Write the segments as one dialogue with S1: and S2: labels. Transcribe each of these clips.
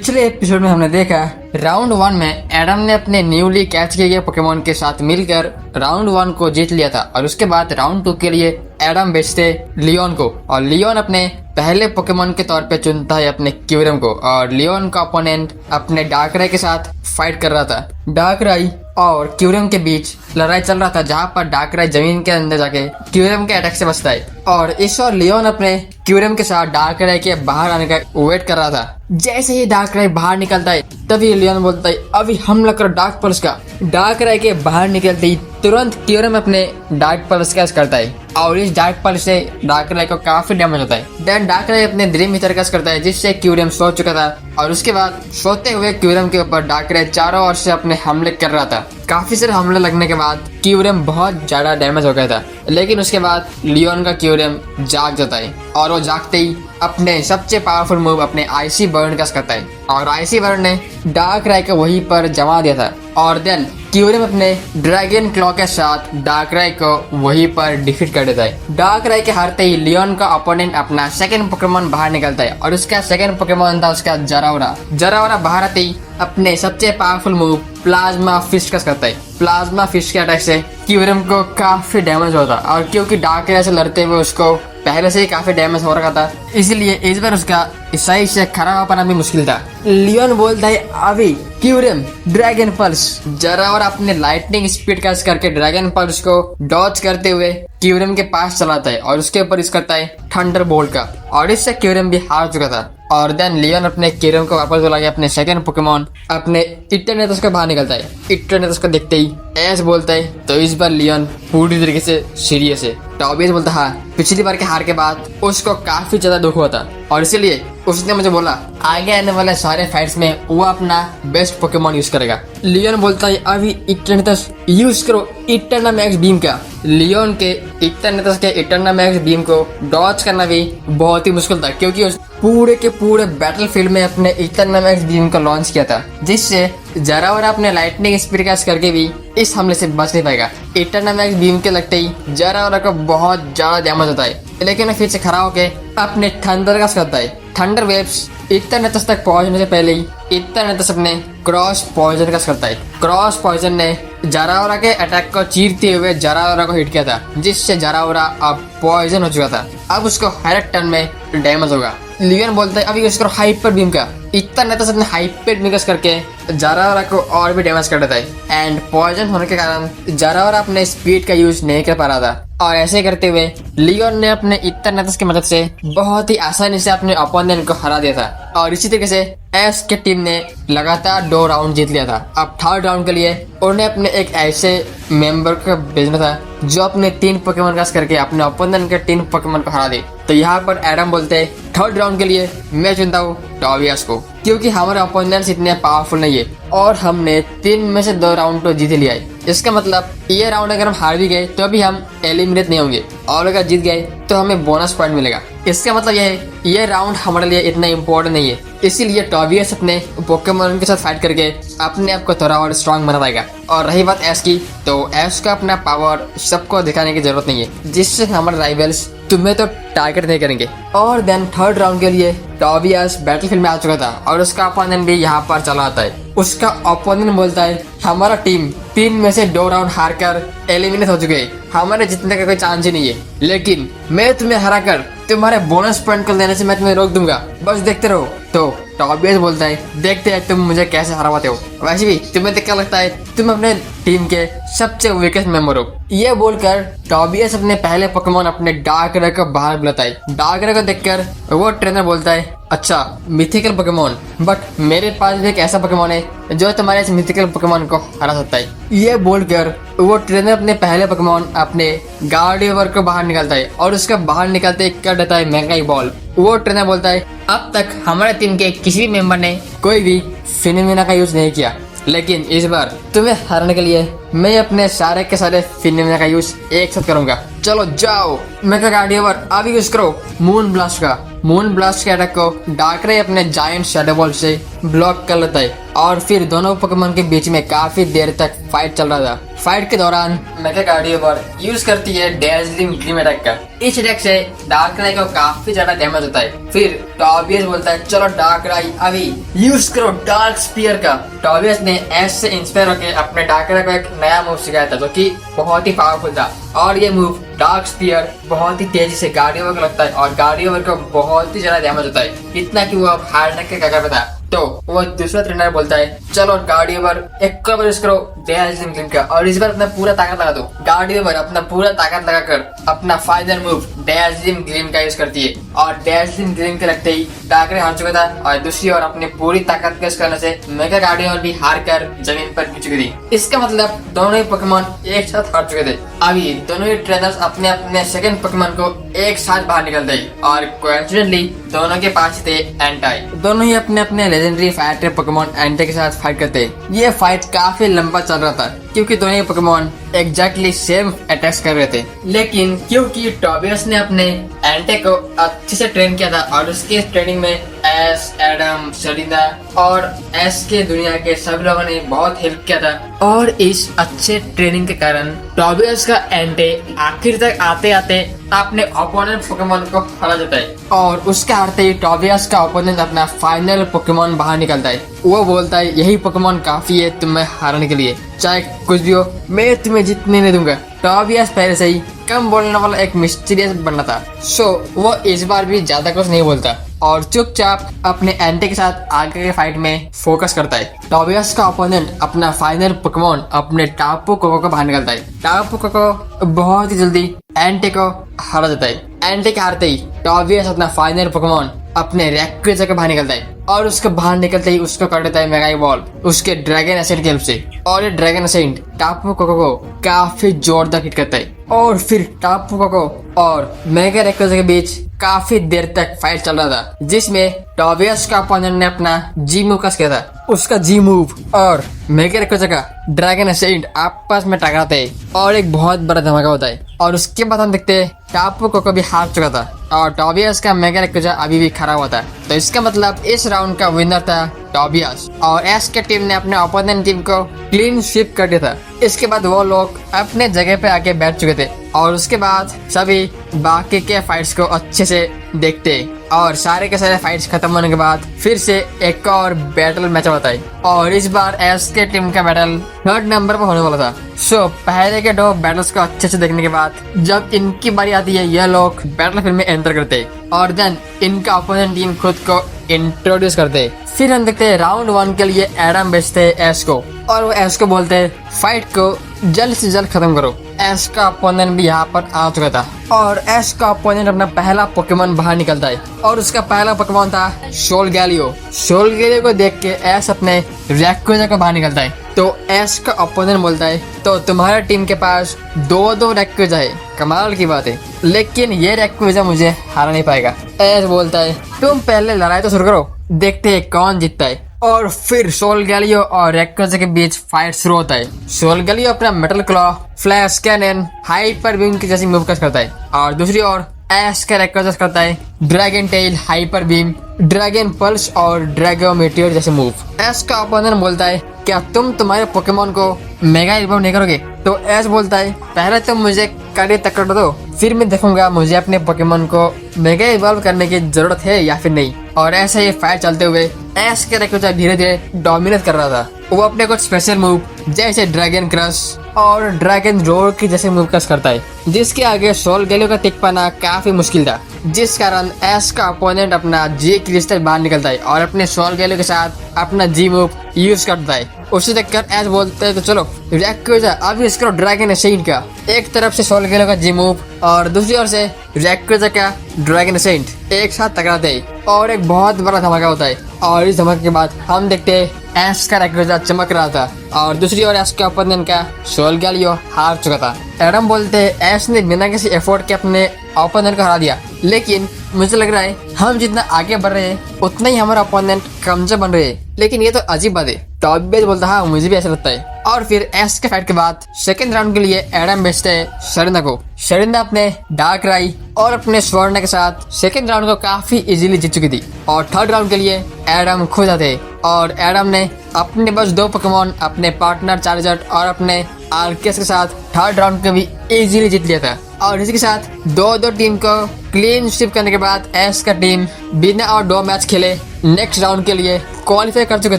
S1: पिछले एपिसोड में हमने देखा राउंड 1 में एडम ने अपने न्यूली कैच किए गए पोकेमोन के साथ मिलकर राउंड 1 को जीत लिया था और उसके बाद राउंड 2 के लिए एडम बेचते लियोन को और लियोन अपने पहले पोकेमोन के तौर पे चुनता है अपने क्यूरम को और लियोन का ओपोनेंट अपने डार्कराई के साथ फाइट कर रहा था। डार्कराई और क्यूरम के बीच लड़ाई चल रहा था जहां पर डार्कराई जमीन के अंदर जाके क्यूरम के अटैक से बचता है और इस और लियोन अपने क्यूरम के साथ डार्कराई के बाहर आने का वेट कर रहा था। जैसे ही डार्कराई बाहर निकलता है तभी लियोन बोलता है अभी हमला करो डार्क पल्स का। डार्कराई के बाहर निकलते ही तुरंत क्यूरम अपने डार्क पल्स कैच करता है और इस डार्क पल्स से डार्कराई को काफी डैमेज होता है। देन डार्कराई अपने ड्रीम हीटर कैच करता है जिससे क्यूरम सो चुका था और उसके बाद सोते हुए क्यूरम के ऊपर डार्कराई चारों ओर से अपने हमले कर रहा था। काफी सारे हमले लगने के बाद क्यूरम बहुत ज्यादा डैमेज हो गया था, लेकिन उसके बाद लियोन का क्यूरम जाग जाता है और वो जागते ही अपने सबसे पावरफुल मूव अपने आईसी बर्न का करता है और आईसी बर्न ने डार्कराई को वहीं पर जमा दिया था और देन क्यूरम अपने ड्रैगन क्लॉ के साथ डार्कराई को वहीं पर डिफीट कर देता है। डार्कराई के हारते ही लियोन का ओपोनेंट अपना सेकंड पोकेमोन बाहर निकलता है और उसका सेकंड पोकेमोन था उसका जरावरा। जरावरा बाहर आते ही अपने सबसे पावरफुल मूव प्लाज्मा फिस्ट का करता है। प्लाज्मा फिस्ट के अटैक से क्यूरम को काफी डैमेज होता और क्योंकि डार्कराई से लड़ते हुए उसको पहले से ही काफी डैमेज हो रखा था इसलिए इस बार उसका सही से खड़ा हो पाना भी मुश्किल था। लियोन बोलता है अभी क्यूरम ड्रैगन पल्स। जरावरा अपने लाइटनिंग स्पीड कैच करके ड्रैगन पल्स को डॉज करते हुए क्यूरम के पास चलाता है और उसके ऊपर यूज करता है थंडर बोल्ट का और इससे क्यूरम भी हार चुका था। और देन लियोन अपने क्यूरम को वापस बुला के अपने सेकंड पोकेमोन अपने इटरनेटस के बाहर निकलता है। इटरनेटस को देखते ही एस बोलता है तो इस बार लियोन पूरी तरीके से सीरियस है। टॉबियस बोलता हाँ पिछली बार के हार के बाद उसको काफी ज्यादा दुख हुआ था और इसीलिए उसने मुझे बोला आगे आने वाले सारे फाइट्स में वो अपना बेस्ट पोकेमोन यूज करेगा। लियोन बोलता है अभी इटरनेटस यूज करो इटरना मैक्स बीम का। लियोन के इटरनेटस के इटरना मैक्स बीम को डॉज करना भी बहुत ही मुश्किल था क्योंकि उस पूरे के पूरे बैटलफील्ड में अपने इटरना मैक्स बीम को लॉन्च किया था जिससे जरावरा अपने लाइटनिंग स्पीड कैच करके भी इस हमले से बच नहीं पाएगा। इटरना मैक्स बीम के लगते ही जरावरा को बहुत ज्यादा डैमेज होता है लेकिन वो फिर से खड़ा होके अपने थंडर कैच करता है। थंडर वेव्स इटरनेटस तक पहुंचने से पहले ही इटरनेटस अपने क्रॉस पॉइजन कैच करता है। क्रॉस पॉइजन ने जरावरा के अटैक को चीरते हुए जरावरा को हिट किया था जिससे जरावरा अब पॉइजन हो चुका था। अब उसको हर एक टर्न में डैमेज होगा। लियोन बोलता है अभी उसको हाइपर बीम का। इटरनेटस अपने हाइपर बीम करके जरावरा को और भी डैमेज कर देता है एंड पॉइजन होने के कारण जरावरा अपने स्पीड का यूज नहीं कर पा रहा था और ऐसे करते हुए लियोन ने अपने इटरनेटस की मदद से बहुत ही आसानी से अपने ओपोनेंट को हरा दिया था और इसी तरीके से एस के टीम ने लगातार 2 राउंड जीत लिया था। अब थर्ड राउंड के लिए उन्हें अपने एक ऐसे मेंबर को भेजना था जो अपने 3 पोकेमोन कैच करके अपने ओपोनेंट के 3 पोकेमोन को हरा दे। तो यहाँ पर एडम बोलते हैं थर्ड राउंड के लिए मैं चुनता हूँ टॉबियस को क्योंकि हमारे ओपोनेंट्स इतने पावरफुल नहीं है और हमने 3 में से 2 राउंड तो जीत लिया है। इसका मतलब ये राउंड अगर हम हार भी गए तो भी हम एलिमिनेट नहीं होंगे और अगर जीत गए तो हमें बोनस पॉइंट मिलेगा। इसका मतलब यह है ये राउंड हमारे लिए इतना इम्पोर्टेंट नहीं है इसीलिए टॉबियस अपने पोकेमोन के साथ फाइट करके अपने आप को थोड़ा और स्ट्रांग बना पाएगा। और रही बात एस की तो एस का अपना पावर सबको दिखाने की जरूरत नहीं है जिससे हमारे राइवल्स तुम्हें तो टारगेट नहीं करेंगे। और देन थर्ड राउंड के लिए टॉबियस बैटलफील्ड में आ चुका था और उसका ओपोनेंट भी यहाँ पर चला आता है। उसका ओपोनेंट बोलता है हमारा टीम 3 में से 2 राउंड हार कर एलिमिनेट हो चुके हैं, हमारे जीतने का कोई चांस ही नहीं है लेकिन मैं तुम्हें हरा कर तुम्हारे बोनस पॉइंट को लेने से मैं तुम्हें रोक दूंगा, बस देखते रहो। तो टॉबियस बोलता है देखते हैं तुम मुझे कैसे हराते हो, वैसे भी तुम्हें क्या लगता है तुम अपने टीम के सबसे वीकेस्ट मेंबर हो। ये बोलकर टॉबियस अपने पहले पोकेमोन अपने डार्कराई को बाहर बुलाता है। डार्कराई को देखकर वो ट्रेनर बोलता है अच्छा मिथिकल पोकेमोन बट मेरे पास भी एक ऐसा पोकेमोन है जो तुम्हारे इस मिथिकल पोकेमोन को हरा सकता है। ये बोलकर वो ट्रेनर अपने पहले पोकेमोन अपने गार्डियर को बाहर निकालता है और उसका बाहर निकालते कर देता है मैग्नाइट बॉल। वो ट्रेनर बोलता है अब तक हमारे टीम के किसी भी मेंबर ने कोई भी फिनोमिना का यूज नहीं किया लेकिन इस बार तुम्हें हराने के लिए मैं अपने सारे के सारे फिनोमेना का यूज एक साथ करूंगा। चलो जाओ, मेगा गार्डियन अभी यूज करो मून ब्लास्ट का। मून ब्लास्ट के अटैक को डार्करे अपने जायंट शैडो बॉल से ब्लॉक कर लेता है और फिर दोनों पोकेमॉन के बीच में काफी देर तक फाइट चल रहा था। फाइट के दौरान मेगा गार्डियन यूज करती है डेज़लिंग ग्लीम अटैक का। इस अटैक से डार्कराई को काफी ज्यादा डैमेज होता है। फिर टॉबियस बोलता है चलो डार्कराई अभी यूज करो डार्क स्पीयर का। टॉबियस ने एस से इंस्पायर होकर अपने डार्कराई को एक नया मूव सिखाया था जो कि बहुत ही पावरफुल था और ये मूव डार्क स्पीयर बहुत ही तेजी से गार्डियन को लगता है और गार्डियन को बहुत ही ज्यादा डैमेज होता है, इतना कि वो अब हार्ड के कगार पे था। तो वो दूसरा ट्रेनर बोलता है चलो गार्डियन एक बार यूज करो डेज़लिंग ग्लीम का और इस बार अपना पूरा ताकत लगा दो। गार्डियन अपना पूरा ताकत लगाकर अपना फाइनल मूव डेज़लिंग ग्लीम का यूज करती है और डेज़लिंग ग्लीम के लगते ही डार्करे हार चुका था और दूसरी ओर अपनी पूरी ताकत का यूज करने से मेगा गार्डियन भी हार कर जमीन पर गिर चुकी थी। इसका मतलब दोनों ही पोकेमॉन एक साथ हार चुके थे। अभी दोनों ही ट्रेनर्स अपने अपने सेकंड पोकेमॉन को एक साथ बाहर निकलते और कोइंसिडेंटली दोनों के पास थे एंटाई। दोनों ही अपने अपने लेजेंडरी फाइटर पोकेमॉन एंटे के साथ फाइट करते। ये फाइट काफी लंबा चल रहा था क्योंकि दोनों ही पोकेमॉन एग्जैक्टली सेम अटैक्स कर रहे थे, लेकिन क्योंकि टॉबियस ने अपने एंटे को अच्छे से ट्रेन किया था और उसके ट्रेनिंग में एस, एडम, सेलिना और एस के दुनिया के सब लोगों ने बहुत हेल्प किया था और इस अच्छे ट्रेनिंग के कारण टॉबियस का एंटे आखिर तक आते आते अपने ओपोनेंट पोकेमॉन को हरा देता है और उसके हारते ही टॉबियस का ओपोनेंट अपना फाइनल पोकेमॉन बाहर निकलता है। वो बोलता है यही पोकेमॉन काफी है तुम्हें हराने के लिए, चाहे कुछ भी हो मैं तुम्हें जीतने नहीं दूंगा। टॉबियस पहले से ही कम बोलने वाला एक मिस्टीरियस बनना था, सो वो इस बार भी ज्यादा कुछ नहीं बोलता और चुपचाप अपने एंटे के साथ आगे के फाइट में फोकस करता है। टॉबियस का ओपोनेंट अपना फाइनल पोकेमॉन अपने टापू कोको को बाहर निकलता है। टापू कोको बहुत ही जल्दी एंटे को हरा देता है। एंटे के हारते ही टॉबियस अपना फाइनल पोकेमॉन अपने रैक्वेजा के बाहर निकलता है और उसके बाहर निकलते ही उसको कर देता है मेगा बॉल उसके ड्रैगन एसेंट की हेल्प से और ये ड्रैगन एसेंट टापू कोको को काफी जोरदार हिट करता है और फिर टापू कोको और मेगा रैक्वेजा के बीच काफी देर तक फाइट चल रहा था जिसमें टॉबियस का ओपोनेंट ने अपना जी मूव कस किया था। उसका जी मूव और मेगा रैक्वेजा का ड्रैगन एसेंट आपस में टकराते हैं और एक बहुत बड़ा धमाका होता है और उसके बाद हम देखते हैं टापू कोको भी हार चुका था और टॉबियस का मेगा रैक्वेजा अभी भी खड़ा हुआ था। तो इसका मतलब इस राउंड का विनर था टॉबियस और एस के टीम ने अपने ओपोनेंट टीम को क्लीन स्वीप कर दिया था। इसके बाद वो लोग अपने जगह पे आके बैठ चुके थे और उसके बाद सभी बाकी के फाइट्स को अच्छे से देखते और सारे के सारे फाइट्स खत्म होने के बाद फिर से एक और बैटल मैच होता है और इस बार एस के टीम का बैटल 3rd नंबर पर होने वाला था। सो पहले के 2 बैटल्स को अच्छे से देखने के बाद जब इनकी बारी आती है यह लोग बैटलफील्ड में एंटर करते और देन इनका ओपोनेंट टीम खुद को इंट्रोड्यूस करते। फिर हम देखते हैं राउंड 1 के लिए एडम बेचते हैं एस को और वो एस को बोलते हैं फाइट को जल्द से जल्द खत्म करो। एस का ओपोनेंट भी यहाँ पर आ चुका था और एस का ओपोनेंट अपना पहला पोकेमॉन बाहर निकलता है और उसका पहला पोकेमॉन था सोलगैलियो। सोलगैलियो को देख के एस अपने रैक्वेजा को बाहर निकलता है तो एस का ओपोनेंट बोलता है तो तुम्हारे टीम के पास 2 रैक्वेजा है, कमाल की बात है, लेकिन ये रैक्वेजा मुझे हरा नहीं पाएगा। एस बोलता है तुम पहले लड़ाई तो शुरू करो, देखते हैं कौन जीतता है और फिर सोलगैलियो और रैक्वेजा के बीच फाइट शुरू होता है। सोलगैलियो अपना metal claw, flash cannon, hyper beam की जैसी मूव करता है और दूसरी ओर एस का रैक्वेजा करता है dragon tell, hyper beam, dragon pulse और ड्रैगो मीटियोर जैसे मूव। एस का ओपोनेंट बोलता है क्या तुम तुम्हारे पोकेमॉन को मेगा इवॉल्व नहीं करोगे? तो एस बोलता है पहले तुम मुझे कड़ी टक्कर दो फिर मैं देखूंगा मुझे अपने पोकेमॉन को मेगा इवॉल्व करने की जरूरत है या फिर नहीं। और ऐसे ही फाइट चलते हुए एस के रैक्वेजा धीरे धीरे डोमिनेट कर रहा था। वो अपने कुछ स्पेशल मूव जैसे ड्रैगन क्रश और ड्रैगन रोर की जैसे मूव करता है जिसके आगे सोलगैलियो का टिक पाना काफी मुश्किल था, जिस कारण एस का ओपोनेंट अपना जी क्रिस्टल बाहर निकलता है और अपने सोलगैलियो के साथ अपना जी मूव यूज करता है। उसे देखकर एस बोलते हैं तो चलो रैक्वेजा अब यूज करो ड्रैगन एसेंट का। एक तरफ से सोलगैलियो का जी मूव और दूसरी ओर से रैक्वेजा का ड्रैगन एसेंट एक साथ टकराते हैं और एक बहुत बड़ा धमाका होता है और इस धमाके के बाद हम देखते हैं एस का रैक्वेजा चमक रहा था और दूसरी ओर एस के ओपोनेंट का सोलगैलियो हार चुका था। एडम बोलते हैं एस ने बिना किसी एफर्ट के अपने ओपोनेंट को हरा दिया, लेकिन मुझे लग रहा है हम जितना आगे बढ़ रहे हैं उतना ही हमारा ओपोनेंट कमजोर बन रहे हैं। लेकिन ये तो अजीब बात है। टॉबियस बोलता हाँ मुझे भी ऐसा लगता है। और फिर एस के फाइट के बाद सेकंड राउंड के लिए एडम भेजते हैं शरीना को। शरीना अपने डार्क राई और अपने स्वर्ण के साथ सेकंड राउंड को काफी इजीली जीत चुकी थी और थर्ड राउंड के लिए एडम खुद आते और एडम ने अपने बस 2 पोकेमॉन अपने पार्टनर चार्जर और अपने आर्केस के साथ थर्ड राउंड को भी इजीली जीत लिया था। और इसी के साथ 2-2 टीम को क्लीन स्वीप करने के बाद एस का टीम बिना और 2 मैच खेले नेक्स्ट राउंड के लिए क्वालिफाई कर चुके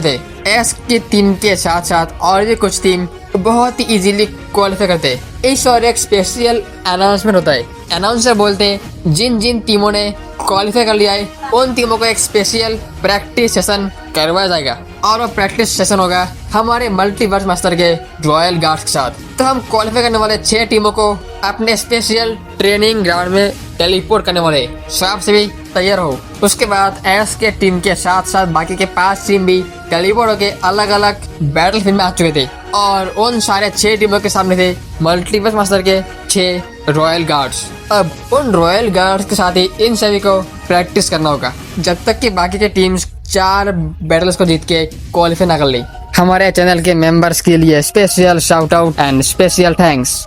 S1: थे। एस की टीम के साथ साथ और भी कुछ टीम बहुत ही इजीली क्वालिफाई करते। इस और एक स्पेशल अनाउंसमेंट होता है। अनाउंसर बोलते हैं जिन जिन टीमों ने क्वालिफाई कर लिया है उन टीमों को एक स्पेशल प्रैक्टिस सेशन करवाया जाएगा और वो प्रैक्टिस सेशन होगा हमारे मल्टीवर्स मास्टर के रॉयल गार्ड्स के साथ। तो हम क्वालिफाई करने वाले 6 टीमों को अपने स्पेशल ट्रेनिंग ग्राउंड में टेलीपोर्ट करने वाले, सो आप सभी तैयार हो। उसके बाद एस के टीम के साथ साथ बाकी के 5 टीम भी टेलीपोर्ट होकर अलग अलग बैटल फील्ड में आ चुके थे और उन सारे 6 टीमों के सामने थे मल्टीवर्स मास्टर के 6 रॉयल गार्ड्स। अब उन रॉयल गार्ड्स के साथ ही इन सभी को प्रैक्टिस करना होगा जब तक कि बाकी के टीम्स 4 बैटल्स को जीत के क्वालिफाई ना कर ली। हमारे चैनल के मेंबर्स के लिए special shout out and special thanks.